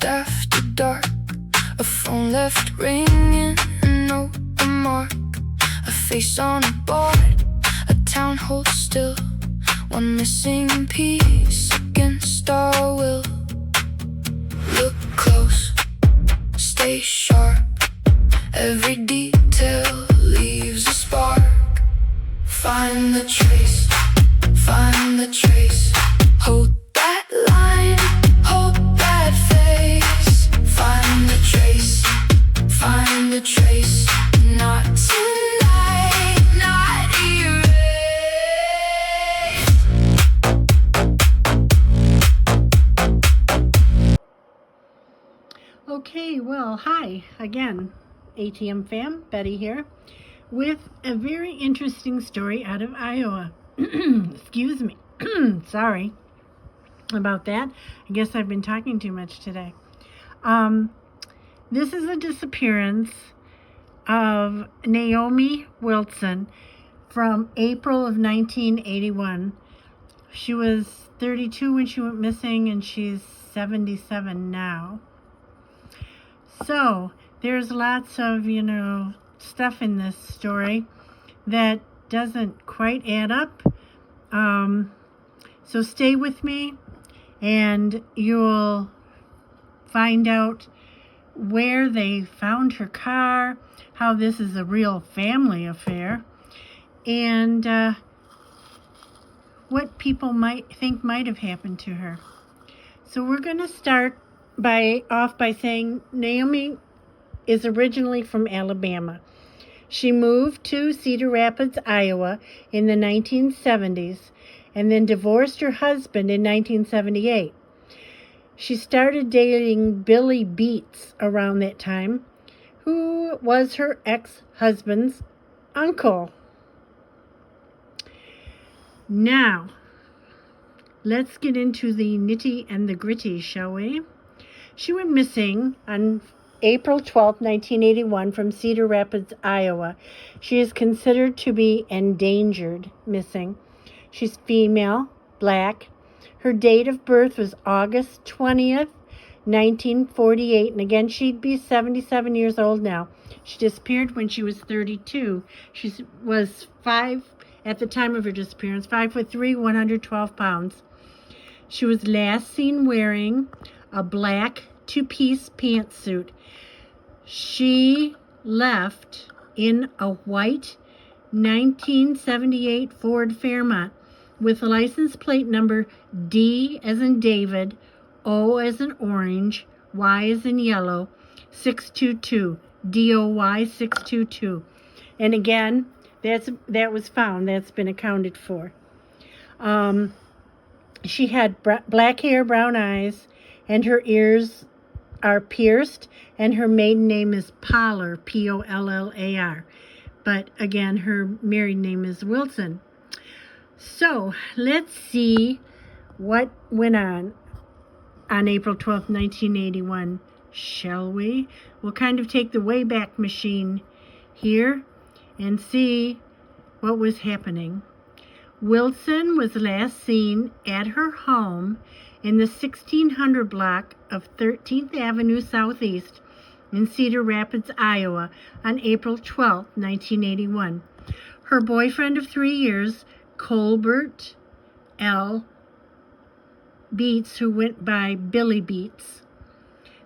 after dark. A phone left ringing, a note, a mark, a face on a board. A town holds still, one missing piece against our will. Look close, stay sharp, every detail leaves a spark. Find the trace, find the trace. Hold that line, hold that face. Find the trace, find the trace. Not tonight, not erased. Okay, well, hi again, ATM fam, Betty here, with a very interesting story out of Iowa. Excuse me. Sorry about that. I guess I've been talking too much today. This is a disappearance of Naomi Wilson from April of 1981. She was 32 when she went missing, and she's 77 now. So there's lots of, stuff in this story that doesn't quite add up. So stay with me and you'll find out where they found her car, how this is a real family affair, and what people might think might have happened to her. So we're going to start off by saying Naomi is originally from Alabama. She moved to Cedar Rapids, Iowa in the 1970s and then divorced her husband in 1978. She started dating Billy Beats around that time, who was her ex-husband's uncle. Now, let's get into the nitty and the gritty, shall we? She went missing on April 12, 1981 from Cedar Rapids, Iowa. She is considered to be endangered missing. She's female, black. Her date of birth was August 20th, 1948. And again, she'd be 77 years old now. She disappeared when she was 32. She was at the time of her disappearance, 5'3", 112 pounds. She was last seen wearing a black two-piece pantsuit. She left in a white 1978 Ford Fairmont with license plate number D as in David, O as in orange, Y as in yellow, 622, DOY 622. And again, that was found. That's been accounted for. She had black hair, brown eyes, and her ears are pierced, and her maiden name is Pollar, Pollar. But again, her married name is Wilson. So let's see what went on April 12th, 1981, shall we? We'll kind of take the Wayback Machine here and see what was happening. Wilson was last seen at her home in the 1600 block of 13th Avenue Southeast in Cedar Rapids, Iowa on April 12, 1981. Her boyfriend of 3 years, Colbert L. Beats, who went by Billy Beats,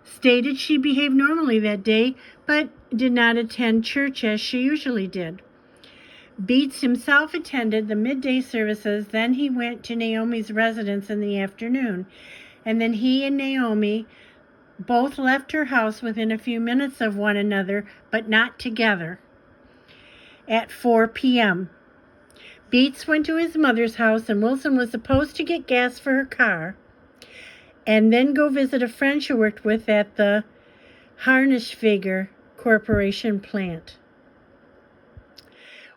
stated she behaved normally that day, but did not attend church as she usually did. Beats himself attended the midday services, then he went to Naomi's residence in the afternoon, and then he and Naomi both left her house within a few minutes of one another, but not together, at 4 p.m. Beats went to his mother's house, and Wilson was supposed to get gas for her car and then go visit a friend she worked with at the Harnischfeger Corporation plant.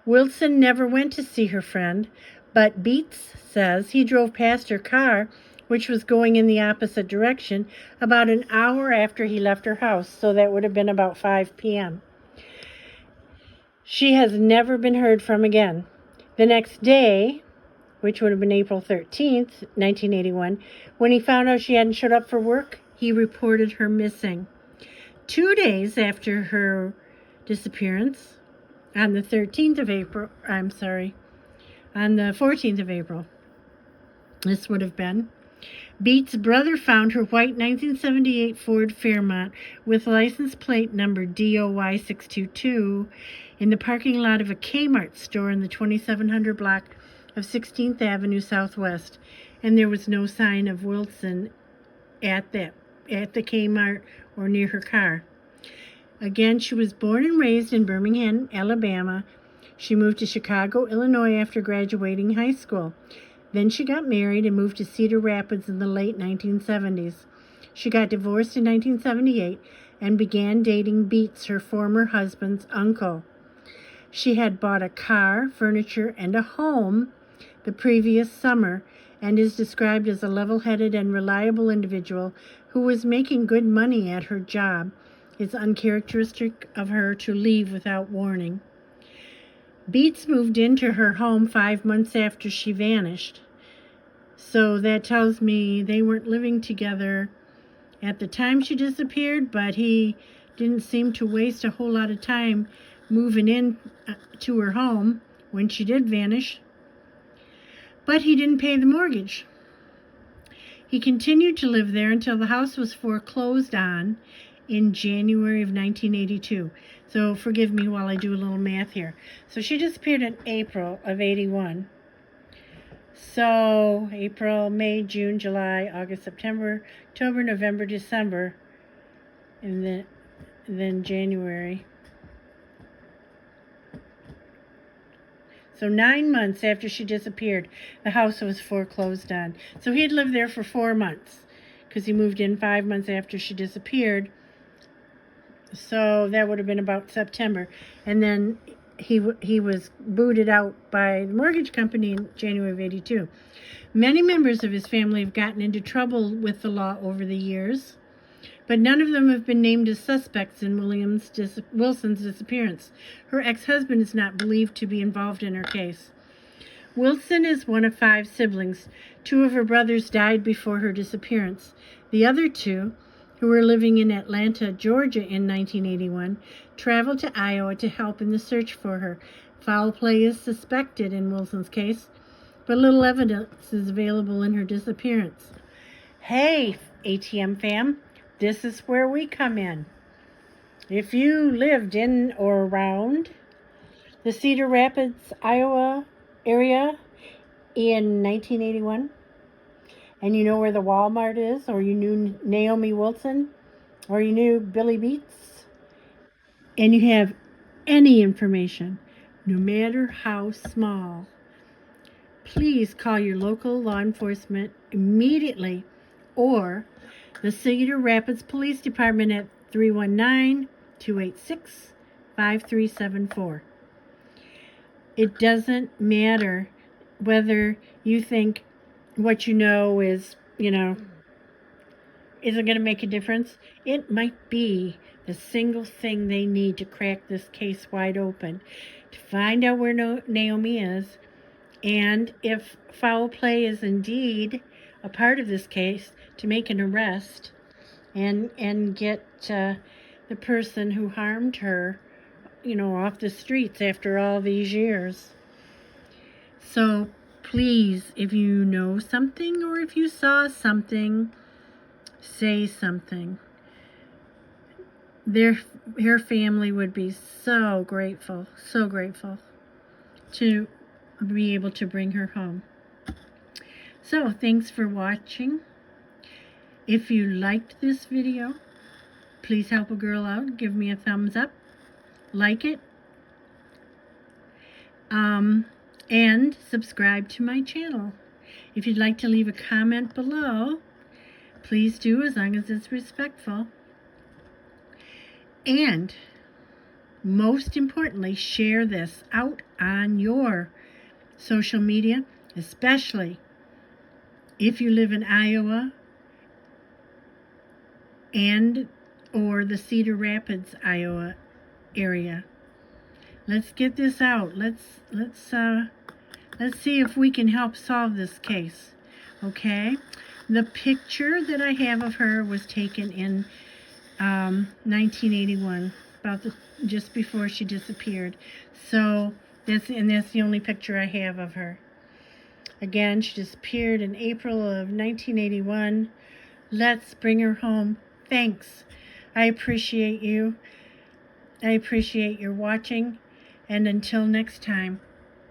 Wilson never went to see her friend, but Beats says he drove past her car, which was going in the opposite direction, about an hour after he left her house, so that would have been about 5 p.m. She has never been heard from again. The next day, which would have been April 13th, 1981, when he found out she hadn't showed up for work, he he reported her missing. 2 days after her disappearance, on the 14th of April, this would have been, Beat's brother found her white 1978 Ford Fairmont with license plate number DOY622 in the parking lot of a Kmart store in the 2700 block of 16th Avenue Southwest, and there was no sign of Wilson at the Kmart or near her car. Again, she was born and raised in Birmingham, Alabama. She moved to Chicago, Illinois after graduating high school. Then she got married and moved to Cedar Rapids in the late 1970s. She got divorced in 1978 and began dating Beats, her former husband's uncle. She had bought a car, furniture, and a home the previous summer and is described as a level-headed and reliable individual who was making good money at her job. It's uncharacteristic of her to leave without warning. Beats moved into her home 5 months after she vanished. So that tells me they weren't living together at the time she disappeared, but he didn't seem to waste a whole lot of time moving in to her home when she did vanish. But he didn't pay the mortgage. He continued to live there until the house was foreclosed on in January of 1982. So forgive me while I do a little math here. So she disappeared in April of 81. So April, May, June, July, August, September, October, November, December, and then January. So 9 months after she disappeared, the house was foreclosed on. So he had lived there for 4 months because he moved in 5 months after she disappeared. So that would have been about September. And then he was booted out by the mortgage company in January of 82. Many members of his family have gotten into trouble with the law over the years, but none of them have been named as suspects in Wilson's disappearance. Her ex-husband is not believed to be involved in her case. Wilson is one of 5 siblings. 2 of her brothers died before her disappearance. The other 2, who were living in Atlanta, Georgia in 1981, traveled to Iowa to help in the search for her. Foul play is suspected in Wilson's case, but little evidence is available in her disappearance. Hey, ATM fam, this is where we come in. If you lived in or around the Cedar Rapids, Iowa area in 1981, and you know where the Walmart is, or you knew Naomi Wilson, or you knew Billy Beats, and you have any information, no matter how small, please call your local law enforcement immediately or the Cedar Rapids Police Department at 319-286-5374. It doesn't matter whether you think what you know is, isn't going to make a difference. It might be the single thing they need to crack this case wide open, to find out where Naomi is, and if foul play is indeed a part of this case, to make an arrest and get the person who harmed her, off the streets after all these years. So please, if you know something or if you saw something, say something. Her family would be so grateful to be able to bring her home. So thanks for watching. If you liked this video, please help a girl out. Give me a thumbs up. Like it. And subscribe to my channel. If you'd like to leave a comment below, please do, as long as it's respectful. And most importantly, share this out on your social media, especially if you live in Iowa and or the Cedar Rapids, Iowa area. Let's get this out. Let's see if we can help solve this case. Okay? The picture that I have of her was taken in 1981, just before she disappeared. So that's the only picture I have of her. Again, she disappeared in April of 1981. Let's bring her home. Thanks. I appreciate you. I appreciate your watching. And until next time,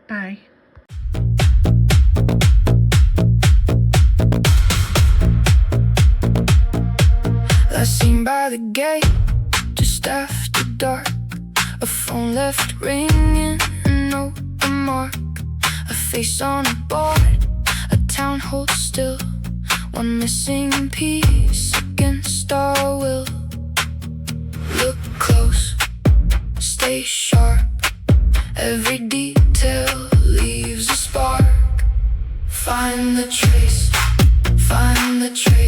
bye. Last seen by the gate, just after dark. A phone left ringing, a note, a mark. A face on a board, a town holds still. One missing piece against our will. Look close, stay sharp. Every detail leaves a spark. Find the trace, find the trace.